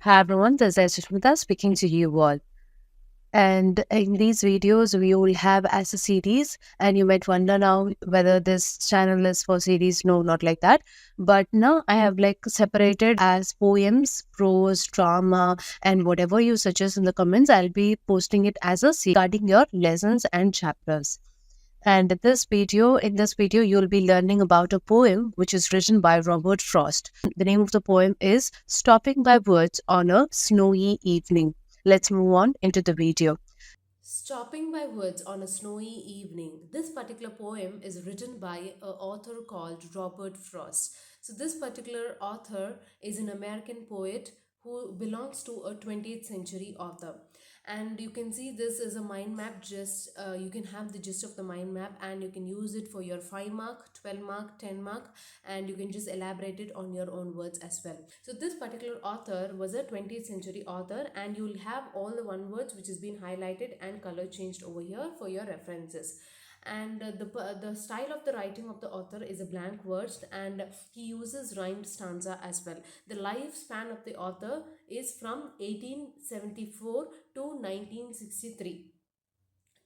Hi everyone, this is Sushmita speaking to you all. And in these videos, we will have as a series. And you might wonder now whether this channel is for series. No, not like that. But now I have like separated as poems, prose, drama, and whatever you suggest in the comments, I'll be posting it as a series regarding your lessons and chapters. And in this video, you'll be learning about a poem which is written by Robert Frost. The name of the poem is Stopping by Woods on a Snowy Evening. Let's move on into the video. Stopping by Woods on a Snowy Evening. This particular poem is written by an author called Robert Frost. So, this particular author is an American poet who belongs to a 20th century author. And you can see this is a mind map. Just you can have the gist of the mind map and you can use it for your 5 mark, 12 mark, 10 mark, and you can just elaborate it on your own words as well. So this particular author was a 20th century author, and you'll have all the one words which has been highlighted and color changed over here for your references. And the style of the writing of the author is a blank verse, and he uses rhymed stanza as well. The lifespan of the author is from 1874 to 1963.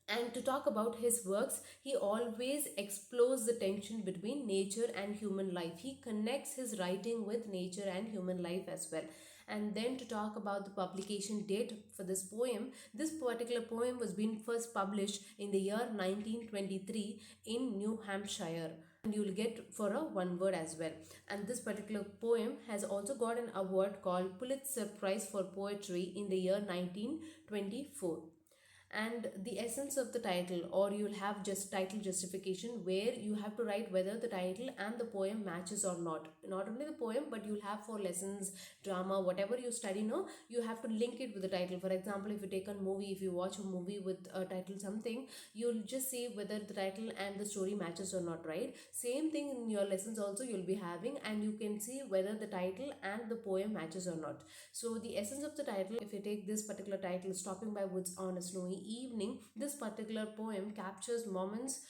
And to talk about his works, he always explores the tension between nature and human life. He connects his writing with nature and human life as well. And then to talk about the publication date for this particular poem was being first published in the year 1923 in New Hampshire. And you'll get for a one word as well. And this particular poem has also got an award called Pulitzer Prize for Poetry in the year 1924. And the essence of the title, or you'll have just title justification where you have to write whether the title and the poem matches or not only the poem, but you'll have for lessons, drama, whatever you study, no, you have to link it with the title. For example, if you take a movie, if you watch a movie with a title something, you'll just see whether the title and the story matches or not, right? Same thing in your lessons also you'll be having, and you can see whether the title and the poem matches or not. So the essence of the title, if you take this particular title, Stopping by Woods on a Snowy Evening, this particular poem captures moments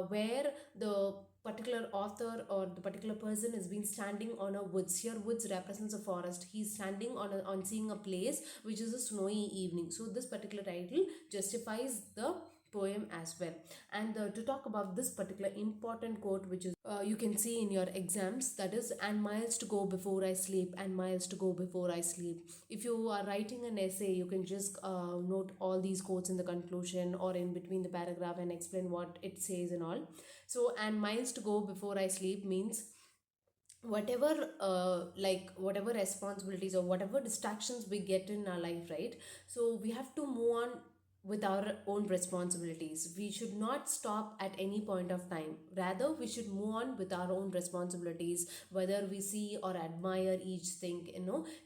where the particular author or the particular person has been standing on a woods. Here woods represents a forest. He's standing on seeing a place which is a snowy evening. So this particular title justifies the poem as well. And to talk about this particular important quote, which is you can see in your exams, that is, and miles to go before I sleep, and miles to go before I sleep. If you are writing an essay, you can just note all these quotes in the conclusion or in between the paragraph and explain what it says and all. So, and miles to go before I sleep means whatever whatever responsibilities or whatever distractions we get in our life, right? So we have to move on with our own responsibilities. We should not stop at any point of time, rather we should move on with our own responsibilities. Whether we see or admire each thing,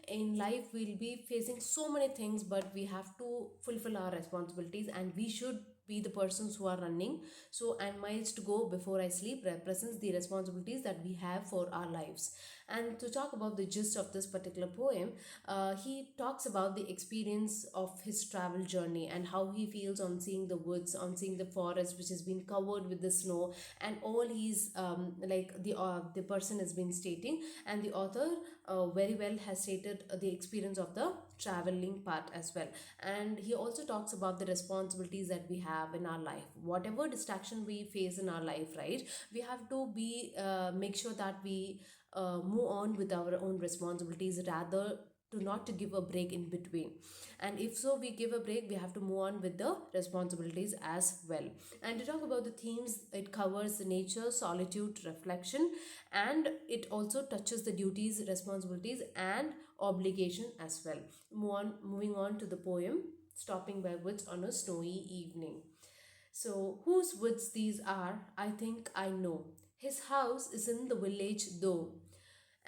in life we'll be facing so many things, but we have to fulfill our responsibilities and we should be the persons who are running. So, and miles to go before I sleep represents the responsibilities that we have for our lives. And to talk about the gist of this particular poem, he talks about the experience of his travel journey and how he feels on seeing the woods, on seeing the forest which has been covered with the snow, and all he's the person has been stating, and the author very well has stated the experience of the traveling part as well. And he also talks about the responsibilities that we have in our life. Whatever distraction we face in our life, right, we have to be make sure that we move on with our own responsibilities, rather to not to give a break in between. And if so we give a break, we have to move on with the responsibilities as well. And to talk about the themes, it covers the nature, solitude, reflection, and it also touches the duties, responsibilities, and obligation as well. Moving on to the poem, Stopping by Woods on a Snowy Evening. So, whose woods these are, I think I know. His house is in the village, though.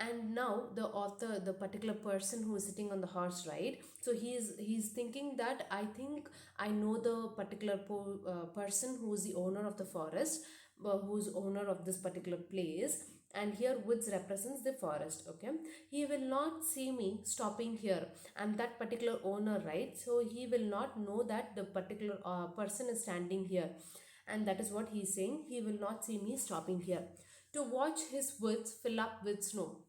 And now the author, the particular person who is sitting on the horse, right? So he's thinking that I think I know the particular person who is the owner of the forest, who's owner of this particular place. And here woods represents the forest. Okay, he will not see me stopping here. And that particular owner, right? So he will not know that the particular person is standing here, and that is what he's saying. He will not see me stopping here to watch his woods fill up with snow.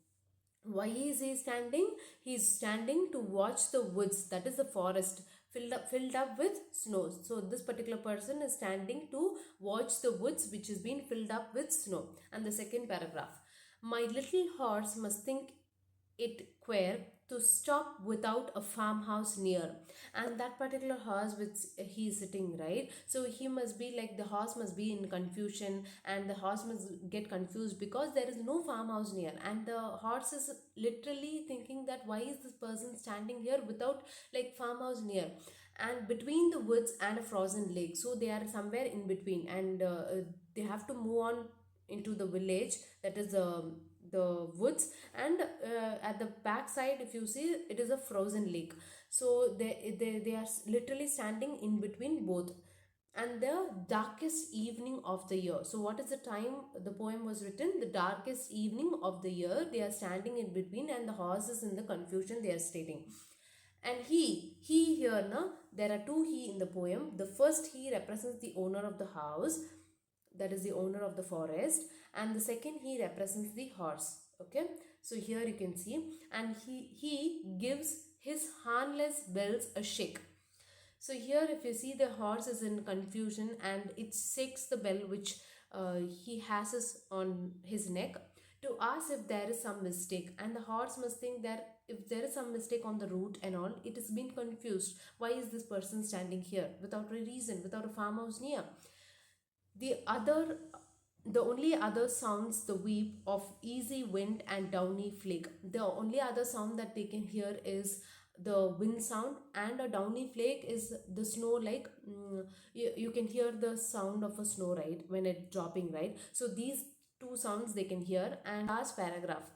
Why is he standing? He's standing to watch the woods, that is the forest, filled up with snow. So this particular person is standing to watch the woods which has been filled up with snow. And the second paragraph, my little horse must think it queer to stop without a farmhouse near. And that particular horse which he is sitting, right, so he must be like, the horse must be in confusion, and the horse must get confused because there is no farmhouse near, and the horse is literally thinking that why is this person standing here without like farmhouse near, and between the woods and a frozen lake. So they are somewhere in between, and they have to move on into the village, that is the woods. And at the back side, if you see, it is a frozen lake. So they are literally standing in between both, and the darkest evening of the year. So what is the time the poem was written? The darkest evening of the year, they are standing in between, and the horse is in the confusion, they are stating. And he here now, there are two he in the poem. The first he represents the owner of the house, that is the owner of the forest, and the second he represents the horse. Okay, so here you can see, and he gives his harness bells a shake. So here if you see, the horse is in confusion and it shakes the bell which he has on his neck, to ask if there is some mistake. And the horse must think that if there is some mistake on the route and all, it has been confused. Why is this person standing here without a reason, without a farmhouse near? The other, the only other sounds the weep of easy wind and downy flake. The only other sound that they can hear is the wind sound, and a downy flake is the snow, like you can hear the sound of a snow, right, when it's dropping, right? So these two sounds they can hear. And last paragraph,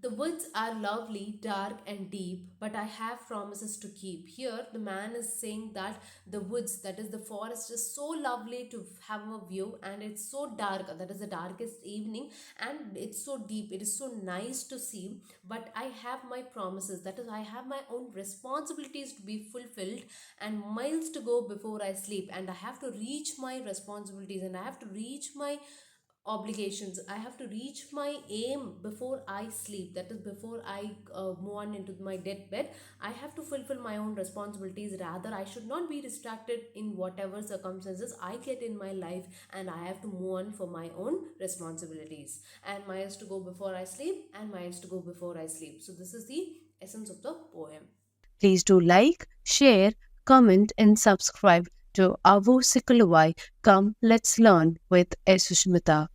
the woods are lovely, dark, and deep, but I have promises to keep. Here, the man is saying that the woods, that is the forest, is so lovely to have a view, and it's so dark, that is the darkest evening, and it's so deep, it is so nice to see. But I have my promises, that is, I have my own responsibilities to be fulfilled, and miles to go before I sleep, and I have to reach my responsibilities, and I have to reach my obligations. I have to reach my aim before I sleep, that is before I move on into my deathbed. I have to fulfill my own responsibilities. Rather, I should not be distracted in whatever circumstances I get in my life, and I have to move on for my own responsibilities. And miles to go before I sleep, and miles to go before I sleep. So this is the essence of the poem. Please do like, share, comment, and subscribe to our Sikalawai. Come, let's learn with S. Sushmita.